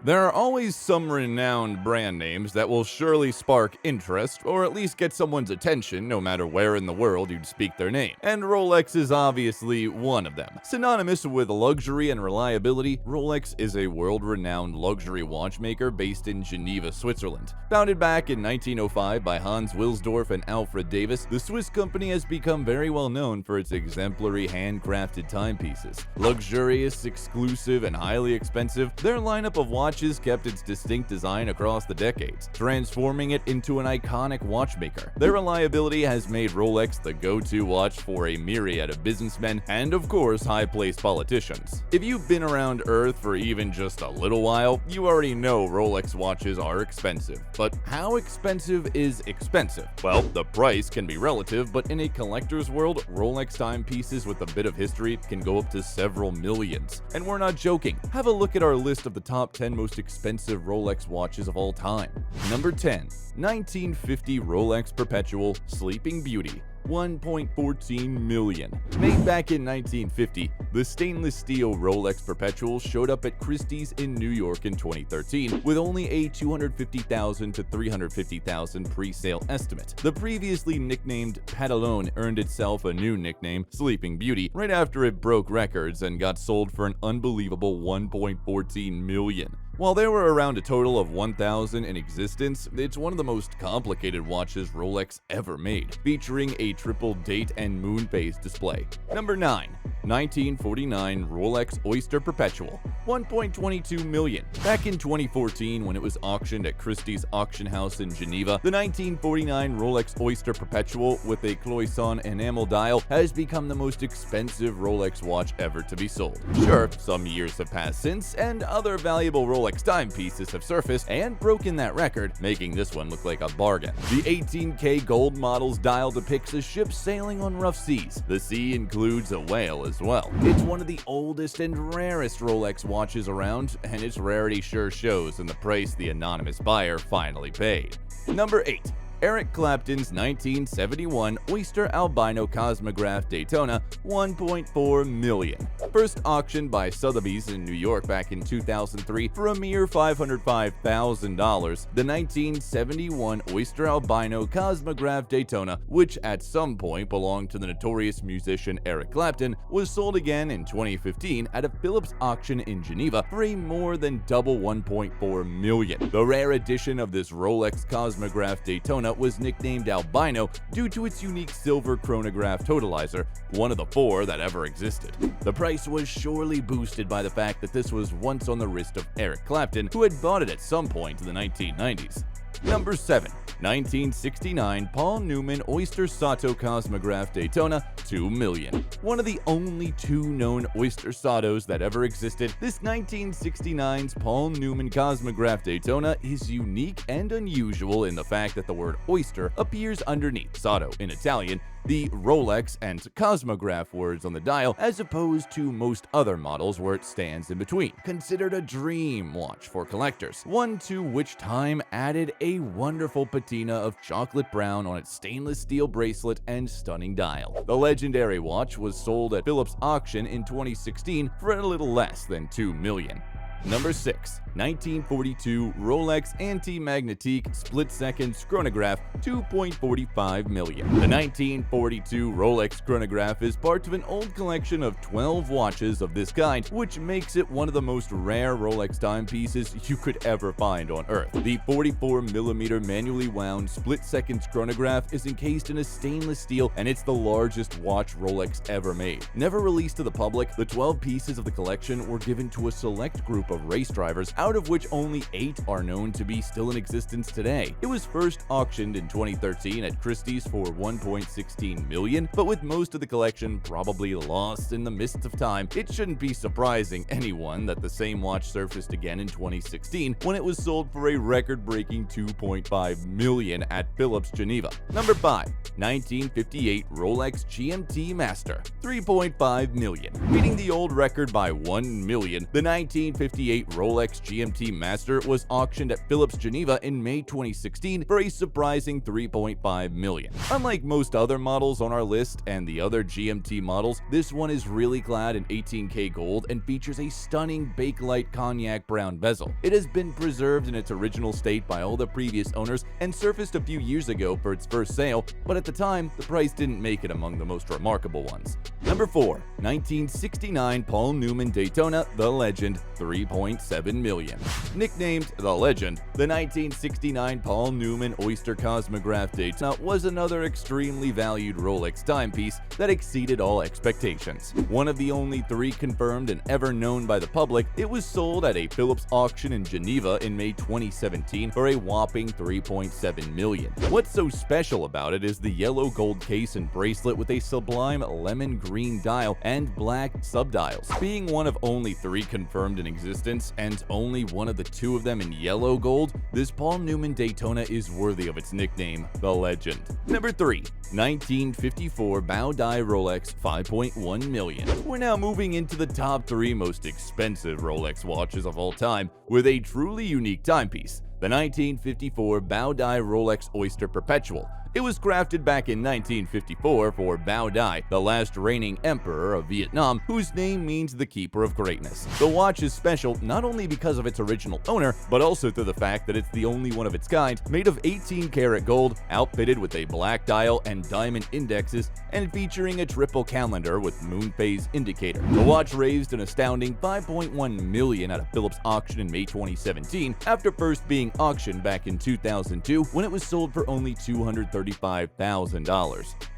There are always some renowned brand names that will surely spark interest or at least get someone's attention no matter where in the world you'd speak their name, and Rolex is obviously one of them. Synonymous with luxury and reliability, Rolex is a world-renowned luxury watchmaker based in Geneva, Switzerland. Founded back in 1905 by Hans Wilsdorf and Alfred Davis, the Swiss company has become very well known for its exemplary handcrafted timepieces. Luxurious, exclusive, and highly expensive, their lineup of watches kept its distinct design across the decades, transforming it into an iconic watchmaker. Their reliability has made Rolex the go-to watch for a myriad of businessmen and, of course, high-placed politicians. If you've been around Earth for even just a little while, you already know Rolex watches are expensive. But how expensive is expensive? Well, the price can be relative, but in a collector's world, Rolex timepieces with a bit of history can go up to several millions. And we're not joking. Have a look at our list of the top 10 most expensive Rolex watches of all time. Number 10. 1950 Rolex Perpetual Sleeping Beauty. $1.14 million. Made back in 1950, the stainless steel Rolex Perpetual showed up at Christie's in New York in 2013 with only a $250,000 to $350,000 pre-sale estimate. The previously nicknamed Pantalone earned itself a new nickname, Sleeping Beauty, right after it broke records and got sold for an unbelievable $1.14 million. While there were around a total of 1,000 in existence, it's one of the most complicated watches Rolex ever made, featuring a triple date and moon phase display. Number 9. 1949 Rolex Oyster Perpetual, $1.22 million. Back in 2014, when it was auctioned at Christie's auction house in Geneva, the 1949 Rolex Oyster Perpetual with a Cloisonne enamel dial has become the most expensive Rolex watch ever to be sold. Sure, some years have passed since, and other valuable Rolex timepieces have surfaced and broken that record, making this one look like a bargain. The 18K gold model's dial depicts a ship sailing on rough seas. The sea includes a whale as well. It's one of the oldest and rarest Rolex watches around, and its rarity sure shows in the price the anonymous buyer finally paid. Number 8. Eric Clapton's 1971 Oyster Albino Cosmograph Daytona, $1.4 million. First auctioned by Sotheby's in New York back in 2003 for a mere $505,000, the 1971 Oyster Albino Cosmograph Daytona, which at some point belonged to the notorious musician Eric Clapton, was sold again in 2015 at a Phillips auction in Geneva for a more than double $1.4 million. The rare edition of this Rolex Cosmograph Daytona was nicknamed Albino due to its unique silver chronograph totalizer, one of the 4 that ever existed. The price was surely boosted by the fact that this was once on the wrist of Eric Clapton, who had bought it at some point in the 1990s. Number 7. 1969 Paul Newman Oyster Sato Cosmograph Daytona, $2 million. One of the only 2 known Oyster Satos that ever existed, this 1969's Paul Newman Cosmograph Daytona is unique and unusual in the fact that the word oyster appears underneath Sato in Italian, the Rolex and Cosmograph words on the dial, as opposed to most other models where it stands in between. Considered a dream watch for collectors, one to which time added a wonderful patina of chocolate brown on its stainless steel bracelet and stunning dial. The legendary watch was sold at Phillips auction in 2016 for a little less than $2 million. Number 6. 1942 Rolex Anti-Magnetique Split-Second Chronograph, $2.45 million. The 1942 Rolex chronograph is part of an old collection of 12 watches of this kind, which makes it one of the most rare Rolex timepieces you could ever find on Earth. The 44mm manually wound split-second chronograph is encased in a stainless steel, and it's the largest watch Rolex ever made. Never released to the public, the 12 pieces of the collection were given to a select group of race drivers, out of which only 8 are known to be still in existence today. It was first auctioned in 2013 at Christie's for $1.16 million, but with most of the collection probably lost in the mists of time, it shouldn't be surprising anyone that the same watch surfaced again in 2016 when it was sold for a record-breaking $2.5 million at Phillips Geneva. Number 5. 1958 Rolex GMT Master, $3.5 million. Beating the old record by $1 million, the 1958 1968 Rolex GMT Master was auctioned at Phillips Geneva in May 2016 for a surprising $3.5 million. Unlike most other models on our list and the other GMT models, this one is really clad in 18K gold and features a stunning Bakelite cognac brown bezel. It has been preserved in its original state by all the previous owners and surfaced a few years ago for its first sale, but at the time, the price didn't make it among the most remarkable ones. Number 4. 1969 Paul Newman Daytona The Legend, $3.7 million. Nicknamed The Legend, the 1969 Paul Newman Oyster Cosmograph Daytona was another extremely valued Rolex timepiece that exceeded all expectations. One of the only 3 confirmed and ever known by the public, it was sold at a Phillips auction in Geneva in May 2017 for a whopping $3.7 million. What's so special about it is the yellow gold case and bracelet with a sublime lemon green dial and black subdials. Being one of only 3 confirmed in existence and only one of the 2 of them in yellow gold, this Paul Newman Daytona is worthy of its nickname, The Legend. Number 3. 1954 Bao Dai Rolex, $5.1 million. We're now moving into the top 3 most expensive Rolex watches of all time with a truly unique timepiece, the 1954 Bao Dai Rolex Oyster Perpetual. It was crafted back in 1954 for Bao Dai, the last reigning emperor of Vietnam, whose name means the keeper of greatness. The watch is special not only because of its original owner, but also through the fact that it's the only one of its kind, made of 18-karat gold, outfitted with a black dial and diamond indexes, and featuring a triple calendar with moon phase indicator. The watch raised an astounding $5.1 million at a Phillips auction in May 2017, after first being auctioned back in 2002 when it was sold for only $235,000.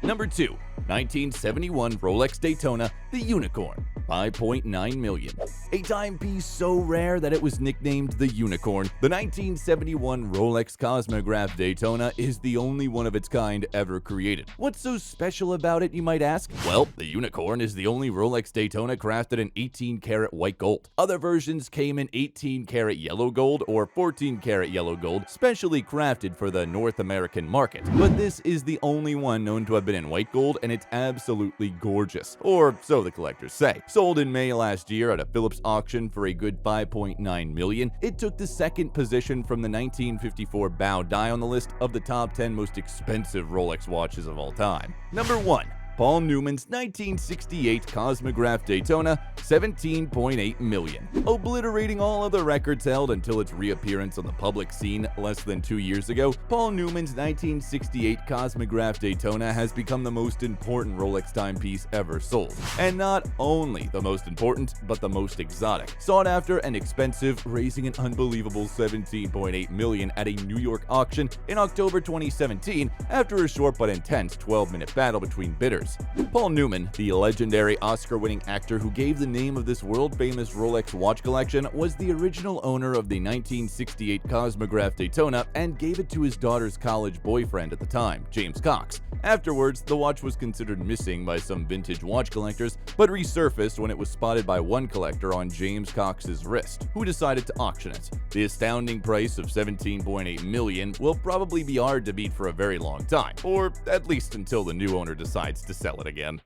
Number 2. 1971 Rolex Daytona The Unicorn, $5.9 million. A timepiece so rare that it was nicknamed the Unicorn, the 1971 Rolex Cosmograph Daytona is the only one of its kind ever created. What's so special about it, you might ask? Well, the Unicorn is the only Rolex Daytona crafted in 18-karat white gold. Other versions came in 18-karat yellow gold or 14-karat yellow gold, specially crafted for the North American market. But this is the only one known to have been in white gold, and it's absolutely gorgeous, or so the collectors say. Sold in May last year at a Phillips auction for a good $5.9 million, it took the second position from the 1954 Bao Dai on the list of the top 10 most expensive Rolex watches of all time. Number 1. Paul Newman's 1968 Cosmograph Daytona, $17.8 million. Obliterating all other records held until its reappearance on the public scene less than 2 years ago, Paul Newman's 1968 Cosmograph Daytona has become the most important Rolex timepiece ever sold. And not only the most important, but the most exotic. Sought after and expensive, raising an unbelievable $17.8 million at a New York auction in October 2017 after a short but intense 12-minute battle between bidders. Paul Newman, the legendary Oscar-winning actor who gave the name of this world-famous Rolex watch collection, was the original owner of the 1968 Cosmograph Daytona and gave it to his daughter's college boyfriend at the time, James Cox. Afterwards, the watch was considered missing by some vintage watch collectors, but resurfaced when it was spotted by one collector on James Cox's wrist, who decided to auction it. The astounding price of $17.8 million will probably be hard to beat for a very long time, or at least until the new owner decides to sell it again.